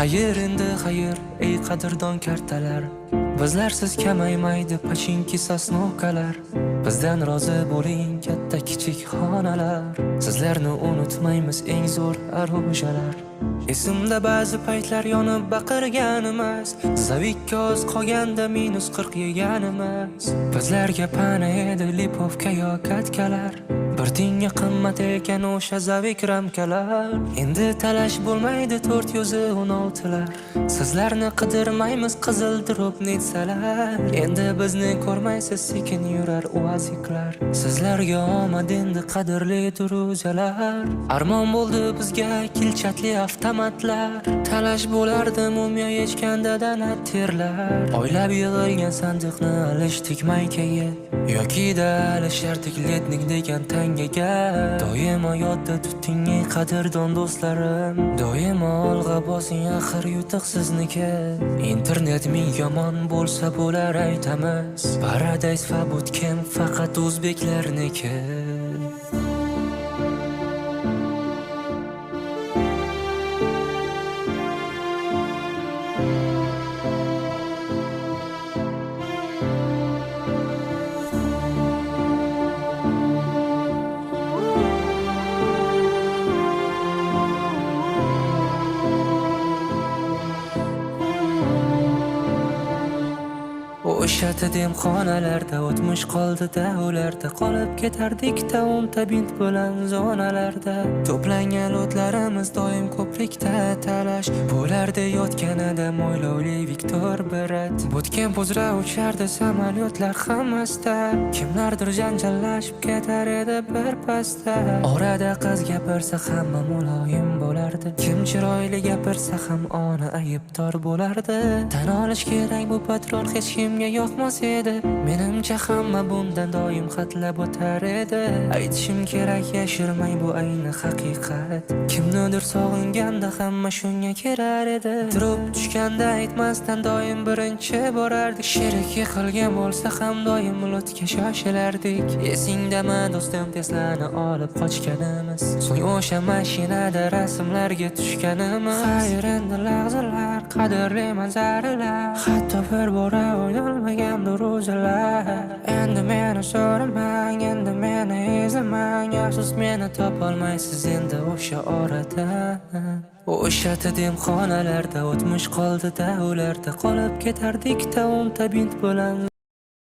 Xayr endi xayr, ey qadrdon kartalar. Bizlarsiz kamaymaydi pachinki sosnovkalar. Bizdan rozi bo'ling katta kichik xonalar. Sizlarni unutmaymiz eng zo'r arojalar. Esimda ba'zi paytlar yonib baqirganimiz, zavikka oz qolganda -40 yeganimiz. Bizlarga pana edi lipovka yo katkalar. Bir tinga qimmat ekan o'sha zavik ramkalar. Endi talash bo'lmaydi 416lar. Sizlarni qidirmaymiz qizil drop netsalar. Endi bizni ko'rmaysiz sekin yurar uaziklar. Sizlarga omad endi qadrli duruzalar. Armon bo'ldi bizga kilchatli avtomatlar. Talash bo'lardi mumyo yechganda dana terlar. Oylab yig'ilgan sandiqni alishdik maykaga yoki alishardik letnik degan tangaga. Doimo yodda tuting ey qadrdon do'stlarim. Doimo olg'a bosing axir yutuq sizniki. Internet ming yomon bo'lsa bo'lar aytamiz. Paradise va bootcamp faqat o'zbeklarniki. O'sha demxonalarda o'tmish qoldi-da, ularda qolib ketardik taumta bint bilan zonalarda. To'plangan o'tlarimiz doim ko'prikda talash bo'lardi yotganida mo'ylovli Viktor Berat. Bootcamp uzra uchardi samolyotlar hammasda. Kimlardir janjallashib ketar edi bir pasda. Orada qiz gapirsa hamma muloyim bo'lardi. Kim chiroyli gapirsa ham ona aybdor bo'lardi. Tan olish kerak bu patron hech kimga yoqmas edi. Menimcha hamma bundan doim xatlab o'tar edi. Aytishim kerak yashirmay bu ayni haqiqat. Kimnidir sog'inganda hamma shunga kelar edi. Turib tushganda aytmasdan doim birinchi borardik. Sherik yiqilgan bo'lsa ham doim mulutga shoshilardik. Esingdami do'stim Tesla'ni olib qochganimiz, so'ng o'sha mashinada rasmlarga tushganimiz. Xayr endi lahzalar, qadrli manzaralar, hatto bir bora o'ynalmagandir o'zalar. Endi meni so'ramang, endi meni izlamang, afsus meni topolmaysiz endi o'sha oradan. O'sha demxonalarda o'tmish qoldi-da, ularda qolib ketardik taumta bint bilan